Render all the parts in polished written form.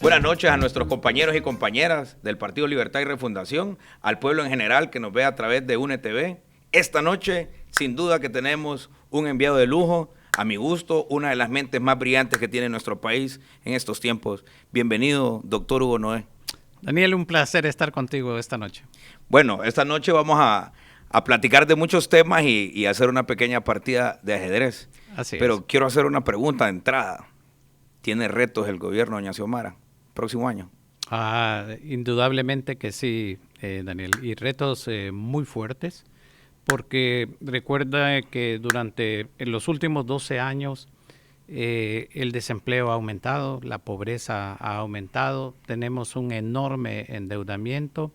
Buenas noches a nuestros compañeros y compañeras del Partido Libertad y Refundación, al pueblo en general que nos ve a través de UNE TV. Esta noche, sin duda que tenemos un enviado de lujo, a mi gusto, una de las mentes más brillantes que tiene nuestro país en estos tiempos. Bienvenido, doctor Hugo Noé. Daniel, un placer estar contigo esta noche. Bueno, esta noche vamos a platicar de muchos temas y hacer una pequeña partida de ajedrez. Así Pero es. quiero hacer una pregunta de entrada. ¿Tiene retos el gobierno de doña Xiomara próximo año? Indudablemente que sí, Daniel, y retos muy fuertes, porque recuerda que en los últimos 12 años el desempleo ha aumentado, la pobreza ha aumentado, tenemos un enorme endeudamiento,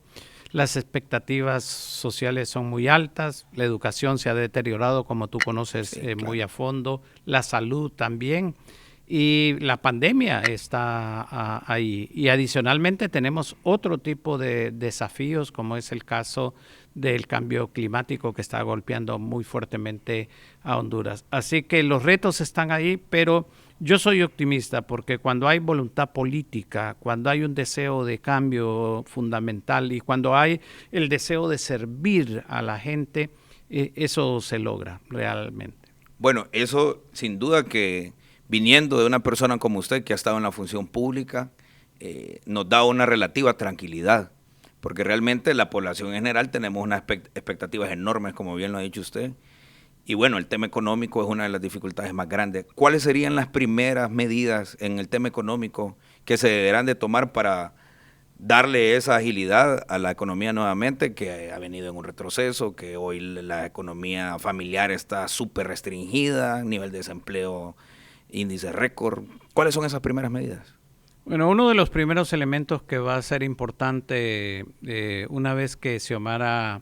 las expectativas sociales son muy altas, la educación se ha deteriorado, como tú conoces, Sí, claro, muy a fondo, la salud también. Y la pandemia está ahí. Y adicionalmente tenemos otro tipo de desafíos, como es el caso del cambio climático que está golpeando muy fuertemente a Honduras. Así que los retos están ahí, pero yo soy optimista porque cuando hay voluntad política, cuando hay un deseo de cambio fundamental y cuando hay el deseo de servir a la gente, eso se logra realmente. Bueno, eso sin duda que viniendo de una persona como usted que ha estado en la función pública, nos da una relativa tranquilidad, porque realmente la población en general tenemos unas expectativas enormes, como bien lo ha dicho usted, y bueno, el tema económico es una de las dificultades más grandes. ¿Cuáles serían las primeras medidas en el tema económico que se deberán de tomar para darle esa agilidad a la economía nuevamente, que ha venido en un retroceso, que hoy la economía familiar está súper restringida, nivel de desempleo, índice récord? ¿Cuáles son esas primeras medidas? Bueno, uno de los primeros elementos que va a ser importante una vez que Xiomara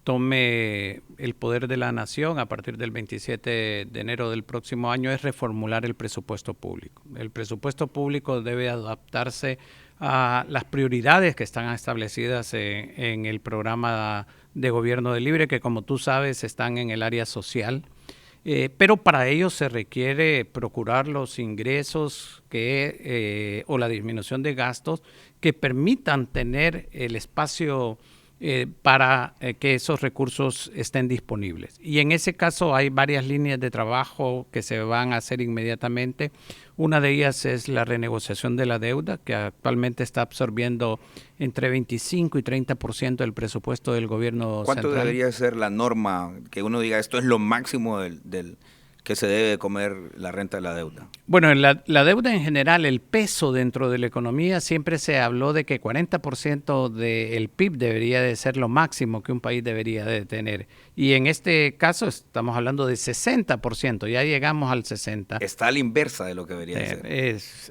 tome el poder de la nación a partir del 27 de enero del próximo año es reformular el presupuesto público. El presupuesto público debe adaptarse a las prioridades que están establecidas en el programa de gobierno de Libre, que como tú sabes están en el área social. Pero para ello se requiere procurar los ingresos o la disminución de gastos que permitan tener el espacio para que esos recursos estén disponibles. Y en ese caso hay varias líneas de trabajo que se van a hacer inmediatamente. Una de ellas es la renegociación de la deuda, que actualmente está absorbiendo entre 25 y 30% del presupuesto del gobierno ¿Cuánto central. debería ser la norma que uno diga esto es lo máximo del que se debe comer la renta de la deuda? Bueno, la deuda en general, el peso dentro de la economía, siempre se habló de que 40% del PIB debería de ser lo máximo que un país debería de tener. Y en este caso estamos hablando de 60%, ya llegamos al 60%. Está a la inversa de lo que debería de ser.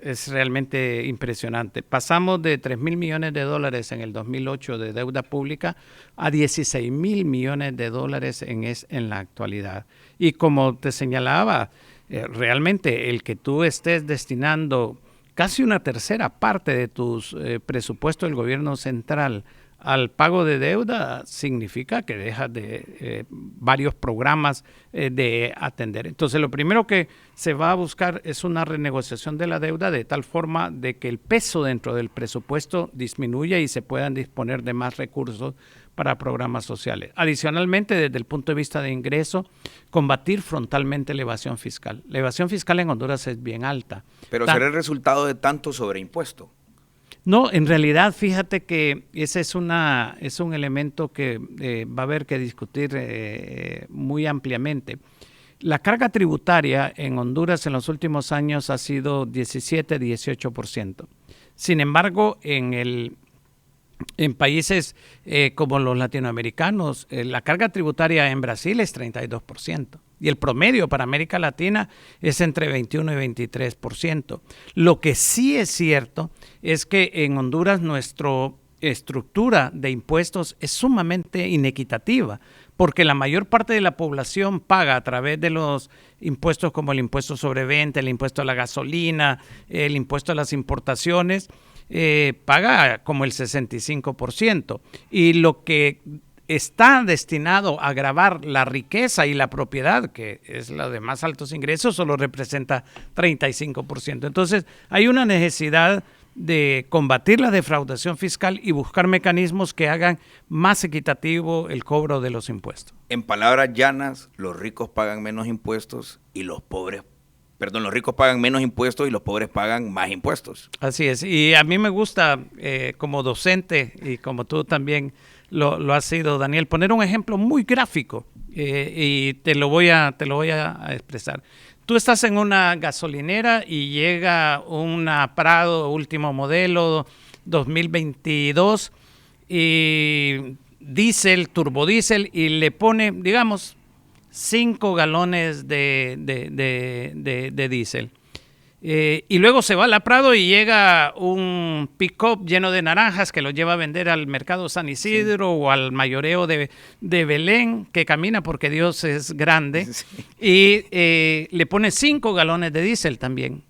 Es realmente impresionante. Pasamos de 3,000 millones de dólares en el 2008 de deuda pública a 16,000 millones de dólares en la actualidad. Y como te señalaba, realmente el que tú estés destinando casi una tercera parte de tus presupuestos del gobierno central al pago de deuda significa que dejas de varios programas de atender. Entonces, lo primero que se va a buscar es una renegociación de la deuda de tal forma de que el peso dentro del presupuesto disminuya y se puedan disponer de más recursos para programas sociales. Adicionalmente, desde el punto de vista de ingreso, combatir frontalmente la evasión fiscal. La evasión fiscal en Honduras es bien alta. Pero será el resultado de tanto sobreimpuesto. No, en realidad, fíjate que ese es un elemento que va a haber que discutir muy ampliamente. La carga tributaria en Honduras en los últimos años ha sido 17-18%. Sin embargo, en países como los latinoamericanos, la carga tributaria en Brasil es 32%. Y el promedio para América Latina es entre 21 y 23%. Lo que sí es cierto es que en Honduras nuestra estructura de impuestos es sumamente inequitativa, porque la mayor parte de la población paga a través de los impuestos como el impuesto sobre venta, el impuesto a la gasolina, el impuesto a las importaciones, paga como el 65%. Y lo que está destinado a gravar la riqueza y la propiedad, que es la de más altos ingresos, solo representa 35%. Entonces, hay una necesidad de combatir la defraudación fiscal y buscar mecanismos que hagan más equitativo el cobro de los impuestos. En palabras llanas, los ricos pagan menos impuestos y los pobres, los ricos pagan menos impuestos y los pobres pagan más impuestos. Así es, y a mí me gusta como docente y como tú también lo has sido, Daniel, poner un ejemplo muy gráfico y te lo voy a expresar. Tú estás en una gasolinera y llega una Prado último modelo 2022 y diésel, turbodiesel, y le pone, digamos, 5 galones de diésel. Y luego se va a la Prado y llega un pick-up lleno de naranjas que lo lleva a vender al mercado San Isidro, sí, o al mayoreo de Belén, que camina porque Dios es grande, sí, y le pone 5 galones de diésel también.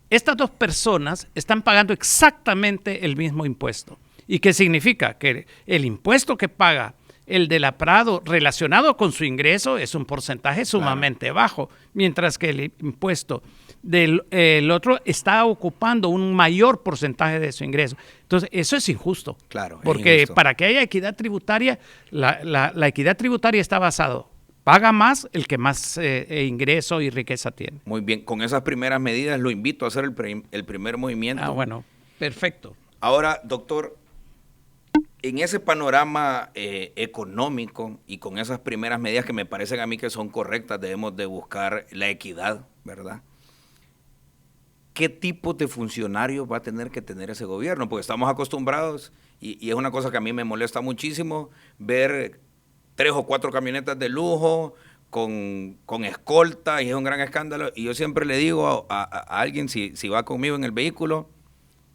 Estas dos personas están pagando exactamente el mismo impuesto. ¿Y qué significa? Que el impuesto que paga el de la Prado relacionado con su ingreso es un porcentaje sumamente bajo, mientras que el impuesto del otro está ocupando un mayor porcentaje de su ingreso. Entonces, eso es injusto. Claro, porque injusto. Para que haya equidad tributaria, la equidad tributaria está basado, paga más el que más ingreso y riqueza tiene. Muy bien, con esas primeras medidas lo invito a hacer el primer movimiento. Ah, bueno, perfecto. Ahora, doctor, en ese panorama económico y con esas primeras medidas que me parecen a mí que son correctas, debemos de buscar la equidad, ¿verdad? ¿Qué tipo de funcionarios va a tener que tener ese gobierno? Porque estamos acostumbrados, y es una cosa que a mí me molesta muchísimo, ver 3 o 4 camionetas de lujo con escolta, y es un gran escándalo. Y yo siempre le digo a alguien, si va conmigo en el vehículo,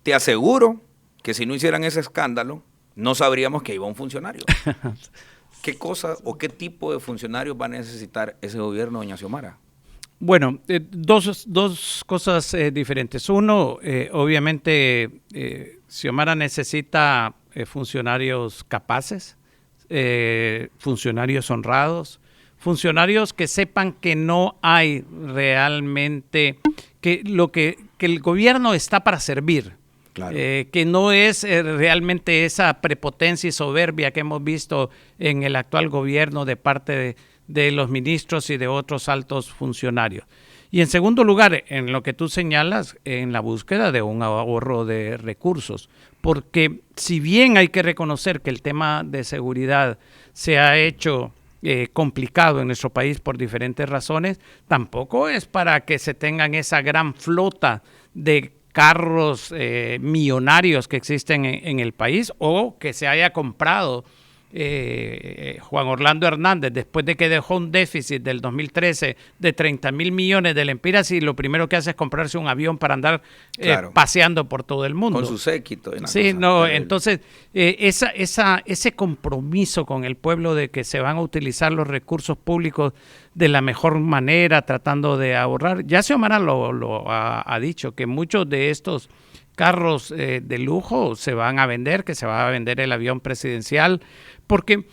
te aseguro que si no hicieran ese escándalo, no sabríamos que iba un funcionario. ¿Qué cosa o qué tipo de funcionarios va a necesitar ese gobierno, doña Xiomara? Bueno, dos cosas diferentes. Uno, obviamente, Xiomara necesita funcionarios capaces, funcionarios honrados, funcionarios que sepan que no hay realmente, que el gobierno está para servir. Claro. Que no es realmente esa prepotencia y soberbia que hemos visto en el actual gobierno de parte de los ministros y de otros altos funcionarios. Y en segundo lugar, en lo que tú señalas, en la búsqueda de un ahorro de recursos, porque si bien hay que reconocer que el tema de seguridad se ha hecho complicado en nuestro país por diferentes razones, tampoco es para que se tengan esa gran flota de carros millonarios que existen en el país, o que se haya comprado Juan Orlando Hernández después de que dejó un déficit del 2013 de 30,000 millones de lempiras, y lo primero que hace es comprarse un avión para andar claro, paseando por todo el mundo. Con su séquito. Sí, no, entonces ese compromiso con el pueblo de que se van a utilizar los recursos públicos de la mejor manera, tratando de ahorrar. Ya Xiomara lo ha dicho, que muchos de estos carros de lujo se van a vender, que se va a vender el avión presidencial, porque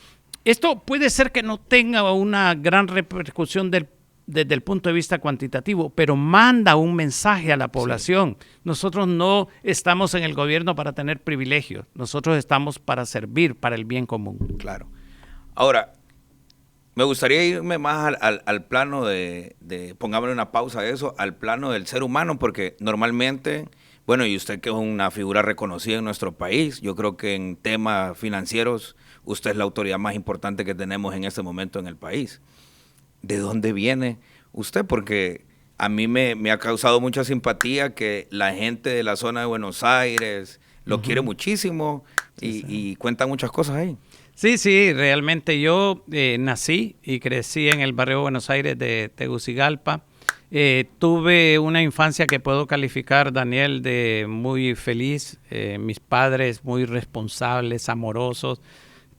esto puede ser que no tenga una gran repercusión desde el punto de vista cuantitativo, pero manda un mensaje a la población. Sí. Nosotros no estamos en el gobierno para tener privilegios, nosotros estamos para servir para el bien común. Claro. Ahora, me gustaría irme más al plano de pongámosle una pausa a eso, al plano del ser humano, porque normalmente, bueno, y usted que es una figura reconocida en nuestro país, yo creo que en temas financieros usted es la autoridad más importante que tenemos en este momento en el país. ¿De dónde viene usted? Porque a mí me ha causado mucha simpatía que la gente de la zona de Buenos Aires lo quiere muchísimo y cuenta muchas cosas ahí. Sí, realmente yo nací y crecí en el barrio Buenos Aires de Tegucigalpa. Tuve una infancia que puedo calificar, Daniel, de muy feliz. Mis padres muy responsables, amorosos.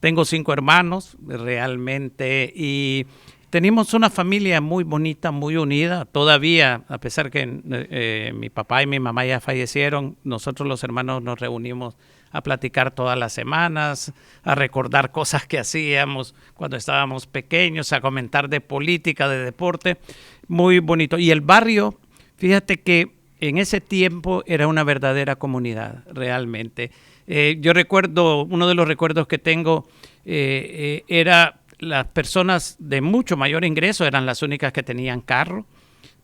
Tengo 5 hermanos realmente y tenemos una familia muy bonita, muy unida. Todavía, a pesar que mi papá y mi mamá ya fallecieron, nosotros los hermanos nos reunimos a platicar todas las semanas, a recordar cosas que hacíamos cuando estábamos pequeños, a comentar de política, de deporte. Muy bonito. Y el barrio, fíjate que en ese tiempo era una verdadera comunidad, realmente. Yo recuerdo, uno de los recuerdos que tengo era las personas de mucho mayor ingreso, eran las únicas que tenían carro,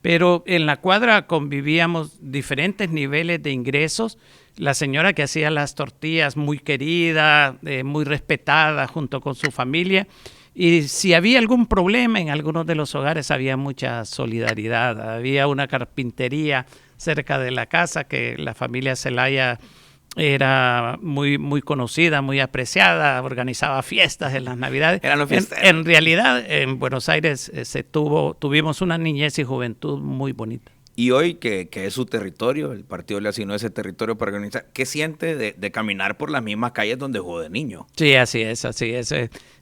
pero en la cuadra convivíamos diferentes niveles de ingresos. La señora que hacía las tortillas, muy querida, muy respetada junto con su familia. Y si había algún problema en algunos de los hogares, había mucha solidaridad. Había una carpintería cerca de la casa que la familia Zelaya era muy, muy conocida, muy apreciada, organizaba fiestas en las Navidades. Eran los fiesteros. En realidad, en Buenos Aires tuvimos una niñez y juventud muy bonita. Y hoy que es su territorio, el partido le asignó ese territorio para organizar, ¿qué siente de caminar por las mismas calles donde jugó de niño? Sí, así es, así es.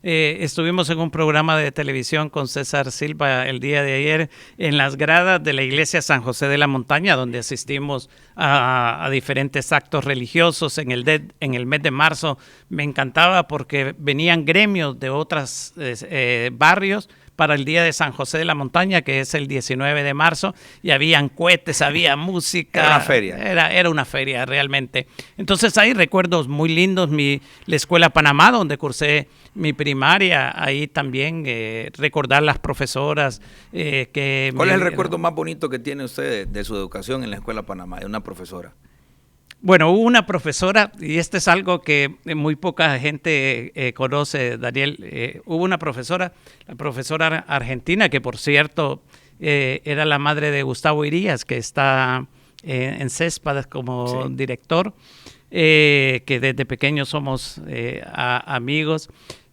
Estuvimos en un programa de televisión con César Silva el día de ayer en las gradas de la iglesia San José de la Montaña, donde asistimos a diferentes actos religiosos en el mes de marzo. Me encantaba porque venían gremios de otros barrios para el día de San José de la Montaña, que es el 19 de marzo, y habían cohetes, había música. Era una feria. Era una feria, realmente. Entonces hay recuerdos muy lindos. La Escuela Panamá, donde cursé mi primaria, ahí también recordar las profesoras. ¿Cuál es el recuerdo más bonito que tiene usted de su educación en la Escuela Panamá, de una profesora? Bueno, hubo una profesora, y esto es algo que muy poca gente conoce, Daniel. Hubo una profesora, la profesora argentina, que por cierto era la madre de Gustavo Irías, que está en CESPA como director, que desde pequeños somos amigos.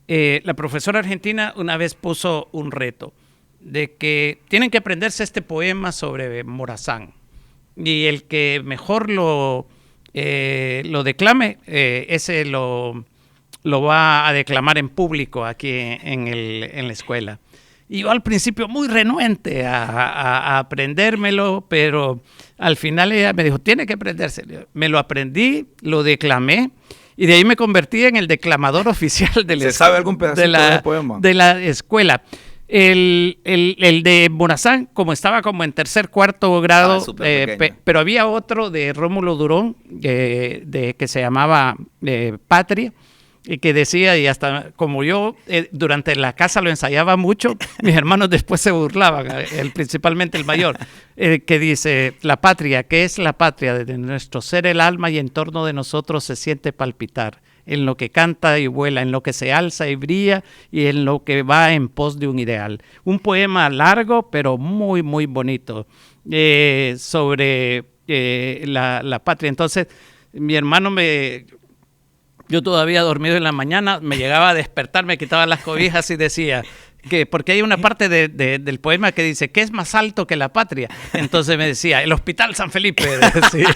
La profesora argentina una vez puso un reto de que tienen que aprenderse este poema sobre Morazán, y el que mejor lo declame, ese lo va a declamar en público aquí en la escuela. Y yo al principio muy renuente a aprendérmelo, pero al final ella me dijo, tiene que aprenderse. Me lo aprendí, lo declamé, y de ahí me convertí en el declamador oficial de la ¿Se sabe algún pedacito del poema? De la escuela. El de Morazán, como estaba como en tercer, cuarto grado, pero había otro de Rómulo Durón, que se llamaba Patria, y que decía, y hasta como yo durante la casa lo ensayaba mucho, mis hermanos después se burlaban, principalmente el mayor, que dice, la patria, ¿qué es la patria? Desde nuestro ser el alma y en torno de nosotros se siente palpitar, en lo que canta y vuela, en lo que se alza y brilla y en lo que va en pos de un ideal. Un poema largo, pero muy, muy bonito sobre la patria. Entonces, mi hermano yo todavía dormido en la mañana, me llegaba a despertar, me quitaba las cobijas y decía, porque hay una parte del poema que dice, ¿qué es más alto que la patria? Entonces me decía, el Hospital San Felipe, decía.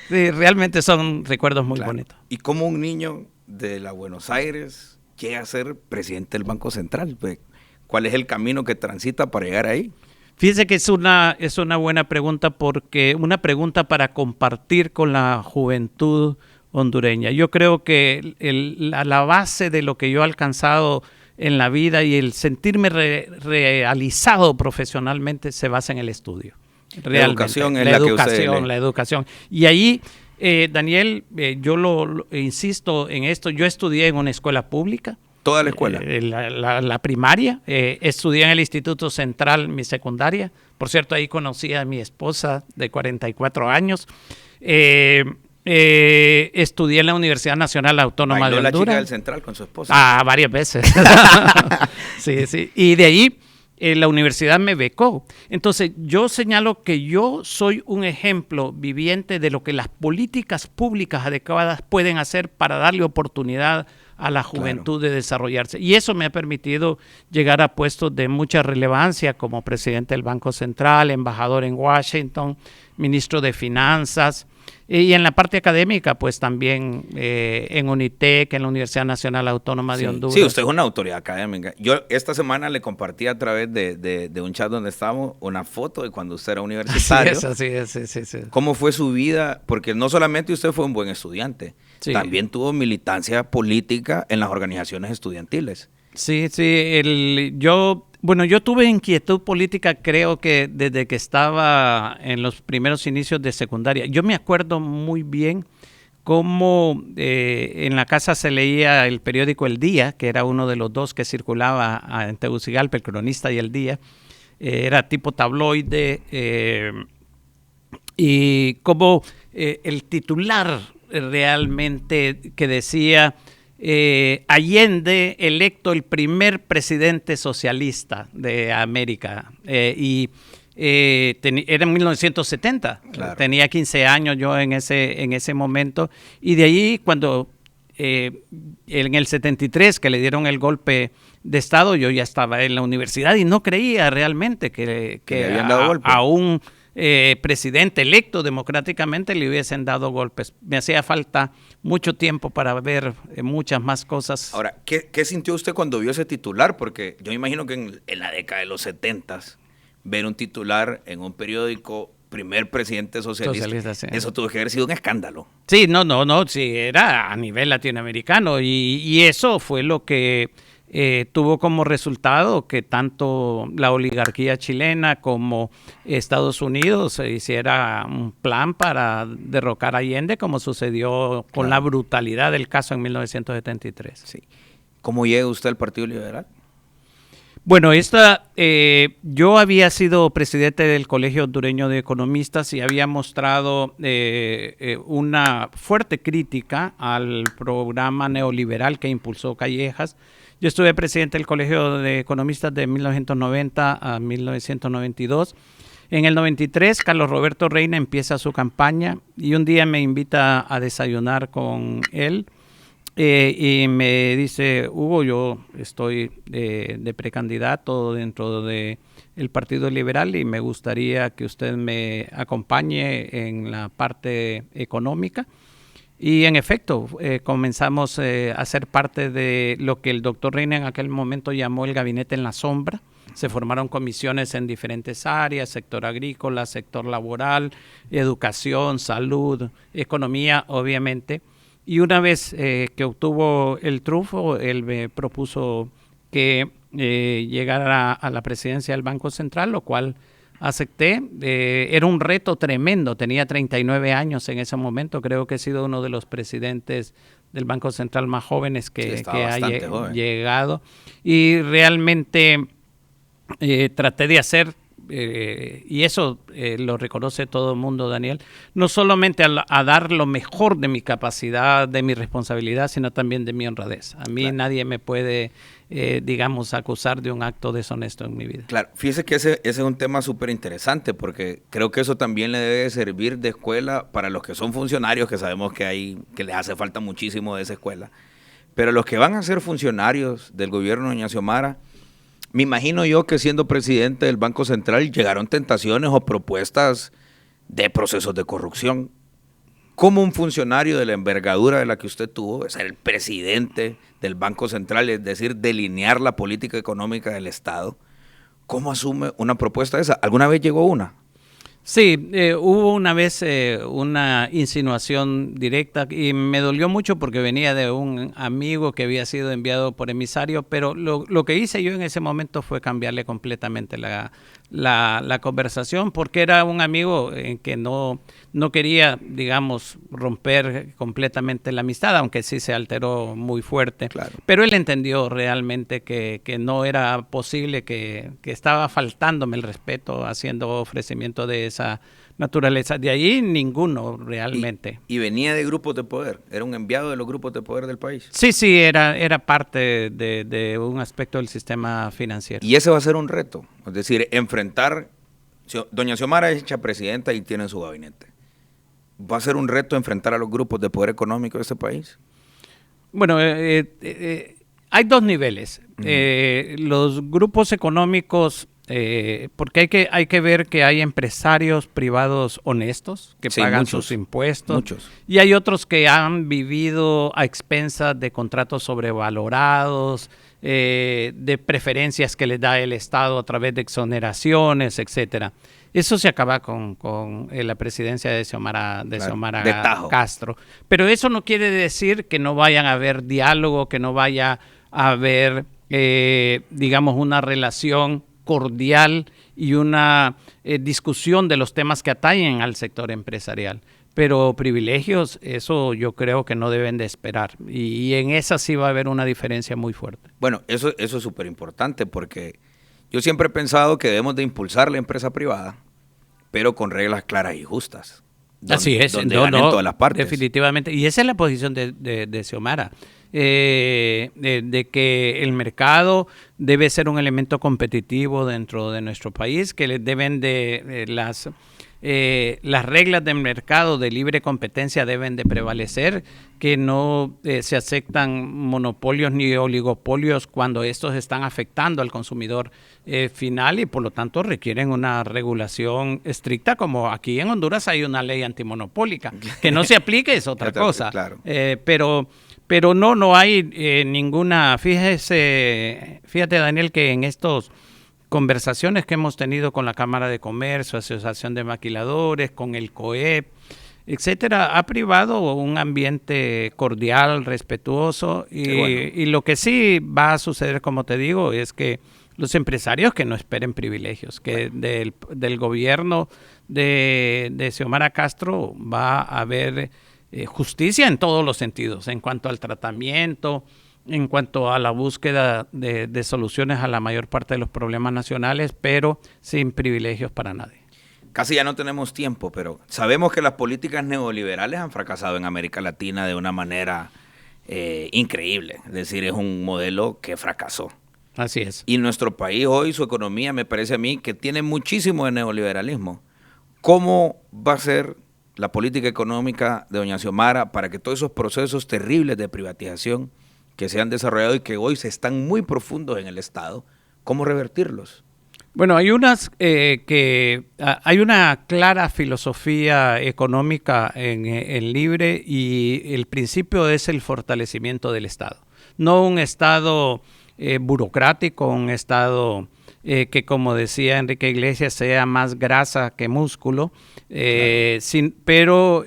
Sí, realmente son recuerdos muy bonitos. ¿Y cómo un niño de la Buenos Aires llega a ser presidente del Banco Central? ¿Cuál es el camino que transita para llegar ahí? Fíjese que es una buena pregunta, porque una pregunta para compartir con la juventud hondureña. Yo creo que la base de lo que yo he alcanzado en la vida y el sentirme realizado profesionalmente se basa en el estudio. Realmente. La educación es la que usted lee. La educación. Y ahí, Daniel, yo lo insisto en esto, yo estudié en una escuela pública. ¿Toda la escuela? La primaria. Estudié en el Instituto Central mi secundaria. Por cierto, ahí conocí a mi esposa de 44 años. Estudié en la Universidad Nacional Autónoma de Honduras. ¿Bailó la chica del Central con su esposa? Varias veces. Sí, sí. Y de ahí la universidad me becó. Entonces, yo señalo que yo soy un ejemplo viviente de lo que las políticas públicas adecuadas pueden hacer para darle oportunidad a la juventud de desarrollarse. Y eso me ha permitido llegar a puestos de mucha relevancia como presidente del Banco Central, embajador en Washington, ministro de Finanzas. Y en la parte académica, pues también en UNITEC, en la Universidad Nacional Autónoma de Honduras. Sí, usted es una autoridad académica. Yo esta semana le compartí a través de un chat donde estábamos una foto de cuando usted era universitario. Así es, sí. ¿Cómo fue su vida? Porque no solamente usted fue un buen estudiante, también tuvo militancia política en las organizaciones estudiantiles. Sí, yo tuve inquietud política, creo que desde que estaba en los primeros inicios de secundaria. Yo me acuerdo muy bien cómo en la casa se leía el periódico El Día, que era uno de los dos que circulaba en Tegucigalpa, El Cronista y El Día. Era tipo tabloide y como el titular realmente que decía... Allende electo el primer presidente socialista de América era en 1970, claro. Tenía 15 años yo en ese momento y de ahí cuando en el 73 que le dieron el golpe de Estado yo ya estaba en la universidad y no creía realmente que habían dado golpe a un presidente electo democráticamente le hubiesen dado golpes. Me hacía falta mucho tiempo para ver muchas más cosas. Ahora, ¿qué sintió usted cuando vio ese titular? Porque yo imagino que en la década de los 70s, ver un titular en un periódico, primer presidente socialista sí. Eso tuvo que haber sido un escándalo. Sí, sí, era a nivel latinoamericano y eso fue lo que tuvo como resultado que tanto la oligarquía chilena como Estados Unidos hiciera un plan para derrocar a Allende, como sucedió con la brutalidad del caso en 1973. Sí. ¿Cómo llega usted al Partido Liberal? Bueno, yo había sido presidente del Colegio Hondureño de Economistas y había mostrado una fuerte crítica al programa neoliberal que impulsó Callejas. Yo estuve presidente del Colegio de Economistas de 1990 a 1992. En el 93, Carlos Roberto Reina empieza su campaña y un día me invita a desayunar con él y me dice, Hugo, yo estoy de precandidato dentro del Partido Liberal y me gustaría que usted me acompañe en la parte económica. Y en efecto, comenzamos a ser parte de lo que el doctor Reina en aquel momento llamó el gabinete en la sombra. Se formaron comisiones en diferentes áreas, sector agrícola, sector laboral, educación, salud, economía, obviamente. Y una vez que obtuvo el triunfo, él me propuso que llegara a la presidencia del Banco Central, lo cual acepté. Era un reto tremendo, tenía 39 años en ese momento, creo que he sido uno de los presidentes del Banco Central más jóvenes que ha llegado. Y realmente traté de hacer, y eso lo reconoce todo el mundo, Daniel, no solamente a dar lo mejor de mi capacidad, de mi responsabilidad, sino también de mi honradez. A mí nadie me puede, digamos, acusar de un acto deshonesto en mi vida. Claro, fíjese que ese es un tema súper interesante porque creo que eso también le debe servir de escuela para los que son funcionarios, que sabemos que les hace falta muchísimo de esa escuela, pero los que van a ser funcionarios del gobierno de doña Xiomara, me imagino yo que siendo presidente del Banco Central llegaron tentaciones o propuestas de procesos de corrupción. ¿Cómo un funcionario de la envergadura de la que usted tuvo, ser el presidente del Banco Central, es decir, delinear la política económica del Estado, cómo asume una propuesta esa? ¿Alguna vez llegó una? Sí, hubo una vez una insinuación directa y me dolió mucho porque venía de un amigo que había sido enviado por emisario, pero lo que hice yo en ese momento fue cambiarle completamente la conversación porque era un amigo en que no quería, digamos, romper completamente la amistad, aunque sí se alteró muy fuerte. Claro. Pero él entendió realmente que no era posible, que estaba faltándome el respeto haciendo ofrecimiento de esa naturaleza. De ahí ninguno realmente. ¿Y venía de grupos de poder? ¿Era un enviado de los grupos de poder del país? Sí, era parte de un aspecto del sistema financiero. Y ese va a ser un reto, es decir, enfrentar, doña Xiomara es hecha presidenta y tiene su gabinete. ¿Va a ser un reto enfrentar a los grupos de poder económico de este país? Bueno, hay dos niveles. Los grupos económicos porque hay que ver que hay empresarios privados honestos que pagan muchos, sus impuestos. Muchos. Y hay otros que han vivido a expensas de contratos sobrevalorados, de preferencias que les da el Estado a través de exoneraciones, etcétera. Eso se acaba con la presidencia de Xiomara Castro. Pero eso no quiere decir que no vayan a haber diálogo, que no vaya a haber, digamos, una relación cordial y una discusión de los temas que atañen al sector empresarial. Pero privilegios, eso yo creo que no deben de esperar. Y en esa sí va a haber una diferencia muy fuerte. Bueno, eso es súper importante porque yo siempre he pensado que debemos de impulsar la empresa privada, pero con reglas claras y justas. Así es. Donde ganen todas las partes. Definitivamente. Y esa es la posición de Xiomara. De que el mercado debe ser un elemento competitivo dentro de nuestro país, que deben de las reglas del mercado de libre competencia deben de prevalecer, que no se aceptan monopolios ni oligopolios cuando estos están afectando al consumidor final y por lo tanto requieren una regulación estricta, como aquí en Honduras hay una ley antimonopólica. Que no se aplique es otra cosa. Claro. Pero no hay ninguna. Fíjate, Daniel, que en estos conversaciones que hemos tenido con la Cámara de Comercio, Asociación de Maquiladores, con el COEP, etcétera, ha privado un ambiente cordial, respetuoso y lo que sí va a suceder, como te digo, es que los empresarios que no esperen privilegios, que del gobierno de Xiomara Castro va a haber justicia en todos los sentidos, en cuanto al tratamiento, en cuanto a la búsqueda de soluciones a la mayor parte de los problemas nacionales, pero sin privilegios para nadie. Casi ya no tenemos tiempo, pero sabemos que las políticas neoliberales han fracasado en América Latina de una manera increíble. Es decir, es un modelo que fracasó. Así es. Y nuestro país hoy, su economía, me parece a mí que tiene muchísimo de neoliberalismo. ¿Cómo va a ser la política económica de doña Xiomara para que todos esos procesos terribles de privatización que se han desarrollado y que hoy se están muy profundos en el Estado, cómo revertirlos? Bueno, hay una clara filosofía económica en Libre y el principio es el fortalecimiento del Estado. No un Estado burocrático, un Estado que, como decía Enrique Iglesias, sea más grasa que músculo, pero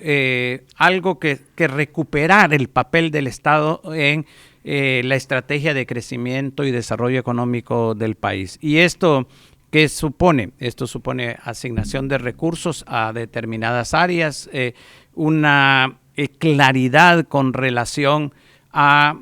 algo que recuperar el papel del Estado en la estrategia de crecimiento y desarrollo económico del país. Y esto, ¿qué supone? Esto supone asignación de recursos a determinadas áreas, una claridad con relación a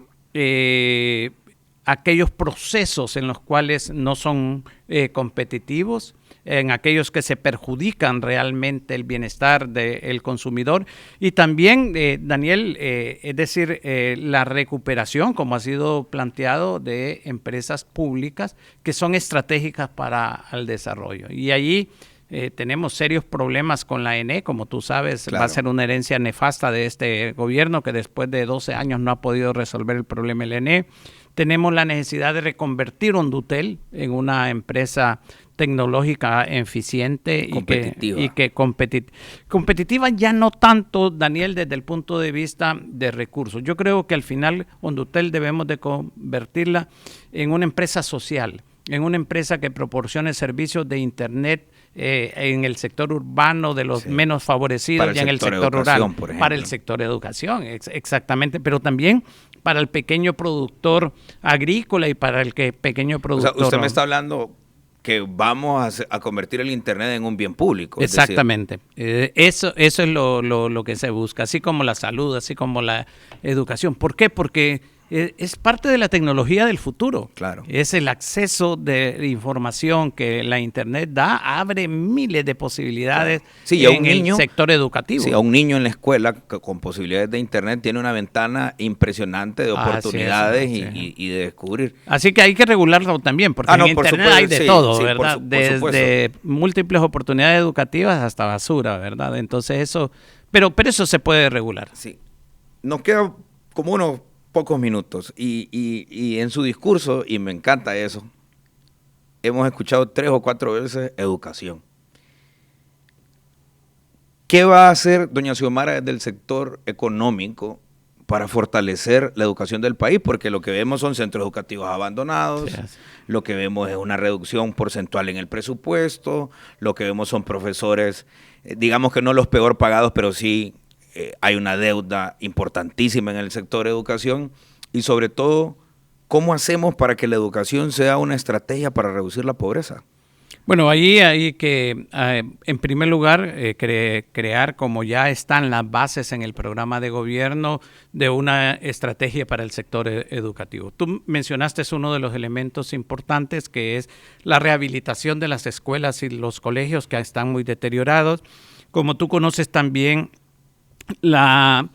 aquellos procesos en los cuales no son competitivos, en aquellos que se perjudican realmente el bienestar del consumidor y también, Daniel, es decir, la recuperación, como ha sido planteado, de empresas públicas que son estratégicas para el desarrollo. Y allí tenemos serios problemas con la ENE, como tú sabes, claro. Va a ser una herencia nefasta de este gobierno que después de 12 años no ha podido resolver el problema de la ENE. Tenemos la necesidad de reconvertir Hondutel en una empresa tecnológica eficiente y que competitiva ya no tanto, Daniel, desde el punto de vista de recursos. Yo creo que al final Hondutel debemos de convertirla en una empresa social, en una empresa que proporcione servicios de internet en el sector urbano de los menos favorecidos y en el sector rural, para el sector de educación, exactamente, pero también para el pequeño productor agrícola y para el pequeño productor. O sea, usted me está hablando que vamos a convertir el internet en un bien público. Exactamente. Eso es lo que se busca, así como la salud, así como la educación. ¿Por qué? Porque es parte de la tecnología del futuro. Claro. Es el acceso de información que la internet da, abre miles de posibilidades en el sector educativo. Sí, a un niño en la escuela con posibilidades de internet tiene una ventana impresionante de oportunidades y de descubrir. Así que hay que regularlo también, porque en internet hay de todo, ¿verdad? Desde múltiples oportunidades educativas hasta basura, ¿verdad? Entonces eso, pero eso se puede regular. Sí. Nos queda como unos pocos minutos y en su discurso, y me encanta eso, hemos escuchado 3 o 4 veces educación. ¿Qué va a hacer doña Xiomara desde el sector económico para fortalecer la educación del país? Porque lo que vemos son centros educativos abandonados, lo que vemos es una reducción porcentual en el presupuesto, lo que vemos son profesores, digamos que no los peor pagados, pero sí hay una deuda importantísima en el sector educación, y sobre todo, ¿cómo hacemos para que la educación sea una estrategia para reducir la pobreza? Bueno, ahí hay que, en primer lugar, crear, como ya están las bases en el programa de gobierno, de una estrategia para el sector educativo. Tú mencionaste uno de los elementos importantes, que es la rehabilitación de las escuelas y los colegios que están muy deteriorados. Como tú conoces también, la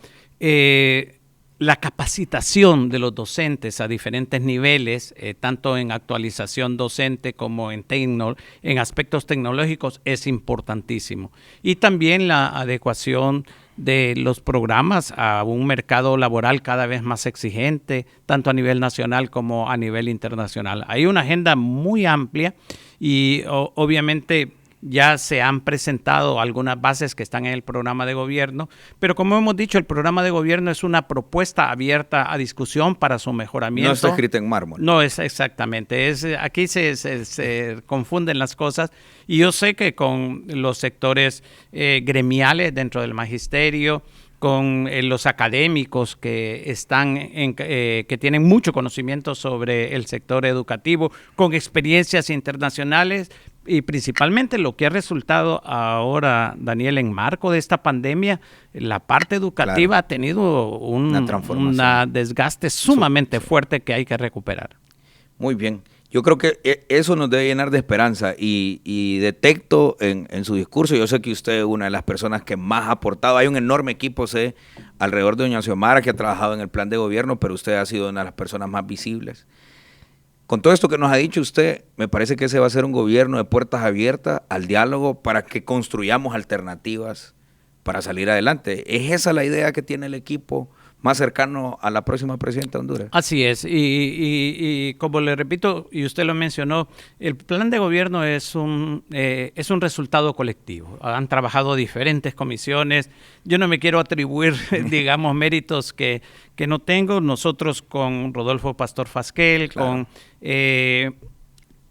capacitación de los docentes a diferentes niveles, tanto en actualización docente como en aspectos tecnológicos, es importantísimo. Y también la adecuación de los programas a un mercado laboral cada vez más exigente, tanto a nivel nacional como a nivel internacional. Hay una agenda muy amplia y obviamente ya se han presentado algunas bases que están en el programa de gobierno, pero como hemos dicho, el programa de gobierno es una propuesta abierta a discusión para su mejoramiento. No está escrito en mármol. No es exactamente. Aquí se confunden las cosas, y yo sé que con los sectores gremiales dentro del magisterio, con los académicos que que tienen mucho conocimiento sobre el sector educativo, con experiencias internacionales, y principalmente lo que ha resultado ahora, Daniel, en marco de esta pandemia, la parte educativa ha tenido un desgaste sumamente fuerte que hay que recuperar. Muy bien. Yo creo que eso nos debe llenar de esperanza, y detecto en su discurso, yo sé que usted es una de las personas que más ha aportado. Hay un enorme equipo, alrededor de doña Xiomara, que ha trabajado en el plan de gobierno, pero usted ha sido una de las personas más visibles. Con todo esto que nos ha dicho usted, me parece que ese va a ser un gobierno de puertas abiertas al diálogo para que construyamos alternativas para salir adelante. ¿Es esa la idea que tiene el equipo más cercano a la próxima presidenta de Honduras? Así es, y como le repito, y usted lo mencionó, el plan de gobierno es un resultado colectivo. Han trabajado diferentes comisiones. Yo no me quiero atribuir, digamos, méritos que no tengo. Nosotros con Rodolfo Pastor Fasquel, claro, con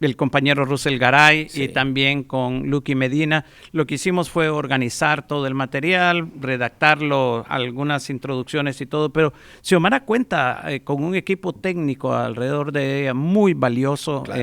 el compañero Russell Garay, sí, y también con Lucky Medina, lo que hicimos fue organizar todo el material, redactarlo, algunas introducciones y todo, pero Xiomara cuenta con un equipo técnico alrededor de ella muy valioso, claro,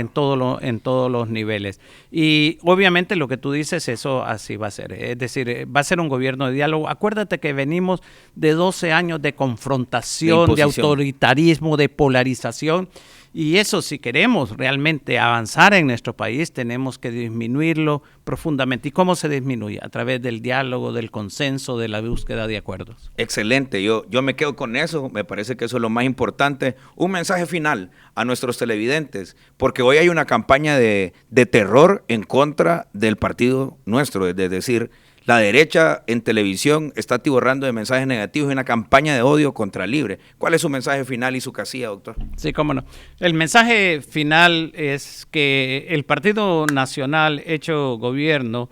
en todos los niveles. Y obviamente lo que tú dices, eso así va a ser. Es decir, va a ser un gobierno de diálogo. Acuérdate que venimos de 12 años de confrontación, de autoritarismo, de polarización. Y eso, si queremos realmente avanzar en nuestro país, tenemos que disminuirlo profundamente. ¿Y cómo se disminuye? A través del diálogo, del consenso, de la búsqueda de acuerdos. Excelente, yo me quedo con eso, me parece que eso es lo más importante. Un mensaje final a nuestros televidentes, porque hoy hay una campaña de terror en contra del partido nuestro, es decir, la derecha en televisión está atiborrando de mensajes negativos y una campaña de odio contra Libre. ¿Cuál es su mensaje final y su casilla, doctor? Sí, cómo no. El mensaje final es que el Partido Nacional hecho gobierno,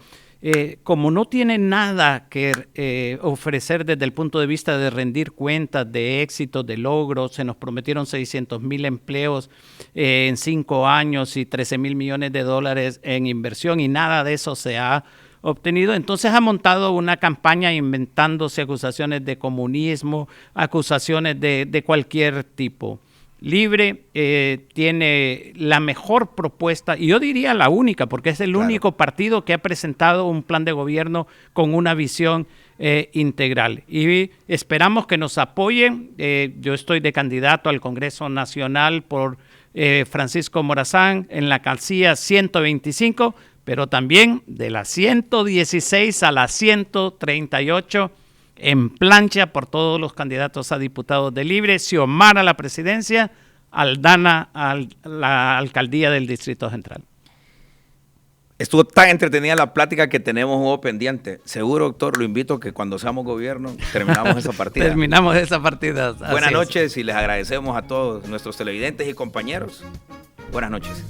como no tiene nada que ofrecer desde el punto de vista de rendir cuentas, de éxitos, de logros, se nos prometieron 600,000 empleos en 5 años y 13,000 millones de dólares en inversión, y nada de eso se ha obtenido. Entonces ha montado una campaña inventándose acusaciones de comunismo, acusaciones de cualquier tipo. Libre tiene la mejor propuesta, y yo diría la única, porque es el claro, único partido que ha presentado un plan de gobierno con una visión integral. Y esperamos que nos apoyen. Yo estoy de candidato al Congreso Nacional por Francisco Morazán en la casilla 125, pero también de la 116 a la 138 en plancha por todos los candidatos a diputados de Libre, Xiomara a la presidencia, Aldana a la alcaldía del Distrito Central. Estuvo tan entretenida la plática que tenemos un pendiente. Seguro, doctor, lo invito a que cuando seamos gobierno terminamos esa partida. Terminamos esa partida. Buenas noches y les agradecemos a todos nuestros televidentes y compañeros. Buenas noches.